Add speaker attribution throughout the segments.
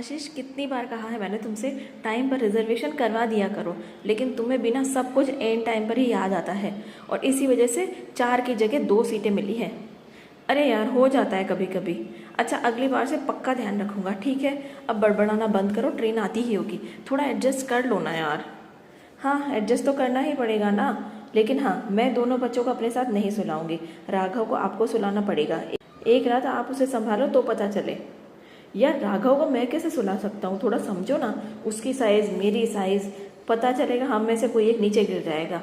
Speaker 1: आशीष, कितनी बार कहा है मैंने तुमसे, टाइम पर रिजर्वेशन करवा दिया करो, लेकिन तुम्हें बिना सब कुछ एंड टाइम पर ही याद आता है और इसी वजह से 4 की जगह 2 सीटें मिली हैं। अरे यार, हो जाता है कभी कभी। अच्छा, अगली बार से पक्का ध्यान रखूंगा, ठीक है? अब बड़बड़ाना बंद करो, ट्रेन आती ही होगी, थोड़ा एडजस्ट कर लो ना यार। हाँ, एडजस्ट तो करना ही पड़ेगा ना, लेकिन हाँ, मैं दोनों बच्चों को अपने साथ नहीं सुलाऊंगी। राघव को आपको सुलाना पड़ेगा। एक रात आप उसे संभालो तो पता चले। यार, राघव को मैं कैसे सुला सकता हूँ? थोड़ा समझो ना, उसकी साइज़ मेरी साइज़, पता चलेगा हम में से कोई एक नीचे गिर जाएगा।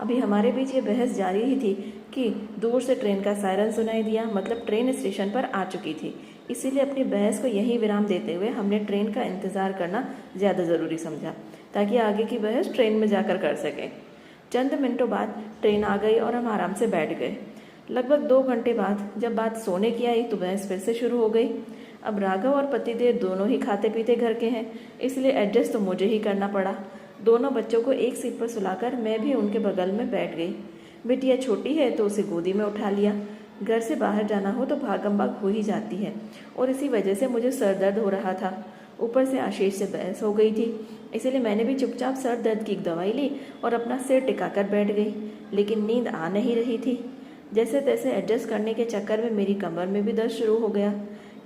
Speaker 1: अभी हमारे बीच ये बहस जारी ही थी कि दूर से ट्रेन का सायरन सुनाई दिया, मतलब ट्रेन स्टेशन पर आ चुकी थी। इसीलिए अपनी बहस को यहीं विराम देते हुए हमने ट्रेन का इंतज़ार करना ज़्यादा ज़रूरी समझा, ताकि आगे की बहस ट्रेन में जाकर कर सकें। चंद मिनटों बाद ट्रेन आ गई और हम आराम से बैठ गए। लगभग 2 घंटे बाद जब बात सोने की आई तो बहस फिर से शुरू हो गई। अब राघव और पतिदेव दोनों ही खाते पीते घर के हैं, इसलिए एडजस्ट तो मुझे ही करना पड़ा। दोनों बच्चों को एक सीट पर सुलाकर मैं भी उनके बगल में बैठ गई। बिटिया छोटी है तो उसे गोदी में उठा लिया। घर से बाहर जाना हो तो भागम भाग हो ही जाती है और इसी वजह से मुझे सर दर्द हो रहा था। ऊपर से आशीष से बहस हो गई थी, इसलिए मैंने भी चुपचाप सर दर्द की एक दवाई ली और अपना सिर टिकाकर बैठ गई, लेकिन नींद आ नहीं रही थी। जैसे तैसे एडजस्ट करने के चक्कर में मेरी कमर में भी दर्द शुरू हो गया,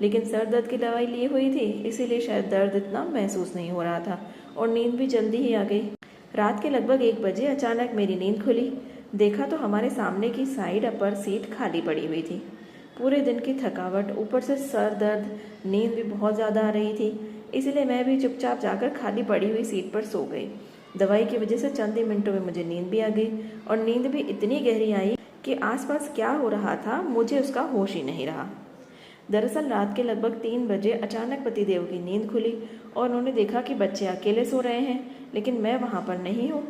Speaker 1: लेकिन सर दर्द की दवाई ली हुई थी, इसीलिए शायद दर्द इतना महसूस नहीं हो रहा था और नींद भी जल्दी ही आ गई। रात के लगभग 1 बजे अचानक मेरी नींद खुली। देखा तो हमारे सामने की साइड अपर सीट खाली पड़ी हुई थी। पूरे दिन की थकावट, ऊपर से सर दर्द, नींद भी बहुत ज़्यादा आ रही थी, इसलिए मैं भी चुपचाप जाकर खाली पड़ी हुई सीट पर सो गई। दवाई की वजह से चंद ही मिनटों में मुझे नींद भी आ गई और नींद भी इतनी गहरी आई कि आसपास क्या हो रहा था मुझे उसका होश ही नहीं रहा। दरअसल रात के लगभग 3 बजे अचानक पतिदेव की नींद खुली और उन्होंने देखा कि बच्चे अकेले सो रहे हैं, लेकिन मैं वहाँ पर नहीं हूँ।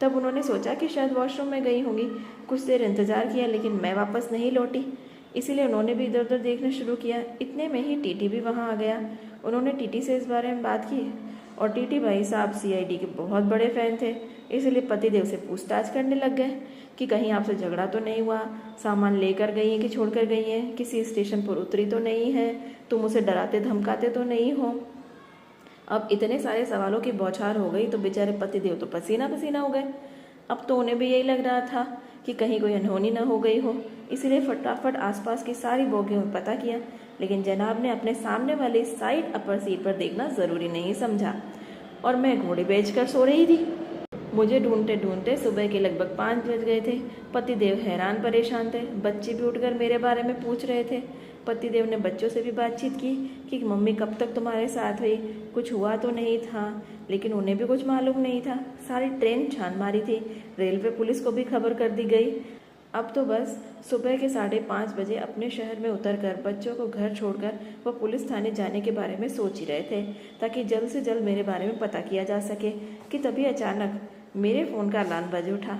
Speaker 1: तब उन्होंने सोचा कि शायद वॉशरूम में गई होंगी। कुछ देर इंतज़ार किया, लेकिन मैं वापस नहीं लौटी, इसीलिए उन्होंने भी इधर उधर देखना शुरू किया। इतने में ही टीटी भी वहाँ आ गया। उन्होंने टीटी से इस बारे में बात की और टीटी भाई साहब सीआईडी के बहुत बड़े फ़ैन थे, इसलिए पतिदेव से पूछताछ करने लग गए कि कहीं आपसे झगड़ा तो नहीं हुआ, सामान लेकर गई हैं कि छोड़कर गई हैं, किसी स्टेशन पर उतरी तो नहीं है, तुम उसे डराते धमकाते तो नहीं हो। अब इतने सारे सवालों की बौछार हो गई तो बेचारे पतिदेव तो पसीना पसीना हो गए। अब तो उन्हें भी यही लग रहा था कि कहीं कोई अनहोनी न हो गई हो, इसलिए फटाफट आसपास की सारी बोगियों में पता किया, लेकिन जनाब ने अपने सामने वाली साइड अपर सीट पर देखना ज़रूरी नहीं समझा और मैं घोड़े बेचकर सो रही थी। मुझे ढूंढते ढूंढते सुबह के लगभग 5 बज गए थे। पतिदेव हैरान परेशान थे, बच्चे भी उठकर मेरे बारे में पूछ रहे थे। पतिदेव ने बच्चों से भी बातचीत की कि मम्मी कब तक तुम्हारे साथ हुई, कुछ हुआ तो नहीं था, लेकिन उन्हें भी कुछ मालूम नहीं था। सारी ट्रेन छान मारी थी, रेलवे पुलिस को भी खबर कर दी गई। अब तो बस सुबह के 5:30 बजे अपने शहर में उतरकर बच्चों को घर छोड़कर वह पुलिस थाने जाने के बारे में सोच ही रहे थे, ताकि जल्द से जल्द मेरे बारे में पता किया जा सके। कि तभी अचानक मेरे फ़ोन का अलार्म बज उठा।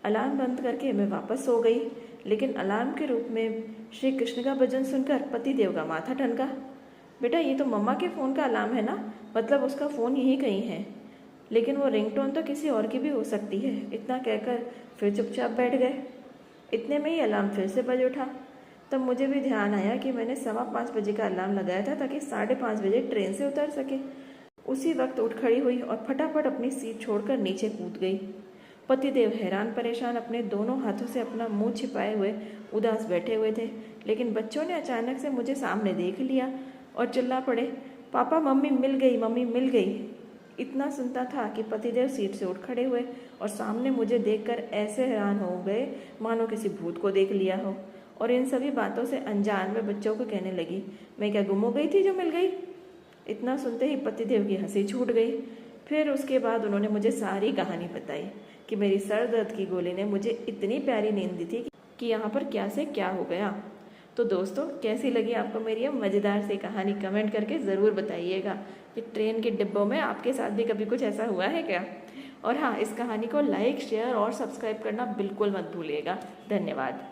Speaker 1: अलार्म बंद करके मैं वापस सो गई, लेकिन अलार्म के रूप में श्री कृष्ण का भजन सुनकर पतिदेव का माथा ठनका। बेटा, ये तो मम्मा के फ़ोन का अलार्म है ना, मतलब उसका फ़ोन यहीं कहीं है, लेकिन वो रिंगटोन तो किसी और की भी हो सकती है। इतना कहकर फिर चुपचाप बैठ गए। इतने में ही अलार्म फिर से बज उठा। तब मुझे भी ध्यान आया कि मैंने 5:15 बजे का अलार्म लगाया था ताकि 5:30 बजे ट्रेन से उतर सके। उसी वक्त उठ खड़ी हुई और फटाफट अपनी सीट छोड़कर नीचे कूद गई। पतिदेव हैरान परेशान अपने दोनों हाथों से अपना मुंह छिपाए हुए उदास बैठे हुए थे, लेकिन बच्चों ने अचानक से मुझे सामने देख लिया और चिल्ला पड़े, पापा मम्मी मिल गई, मम्मी मिल गई। इतना सुनता था कि पतिदेव सीट से उठ खड़े हुए और सामने मुझे देखकर ऐसे हैरान हो गए मानो किसी भूत को देख लिया हो, और इन सभी बातों से अनजान में बच्चों को कहने लगी, मैं क्या गुम हो गई थी जो मिल गई? इतना सुनते ही पतिदेव की हंसी छूट गई। फिर उसके बाद उन्होंने मुझे सारी कहानी बताई कि मेरी सर दर्द की गोली ने मुझे इतनी प्यारी नींद दी थी कि यहाँ पर क्या से क्या हो गया। तो दोस्तों, कैसी लगी आपको मेरी यह मज़ेदार सी कहानी? कमेंट करके ज़रूर बताइएगा कि ट्रेन के डिब्बों में आपके साथ भी कभी कुछ ऐसा हुआ है क्या? और हाँ, इस कहानी को लाइक, शेयर और सब्सक्राइब करना बिल्कुल मत भूलिएगा। धन्यवाद।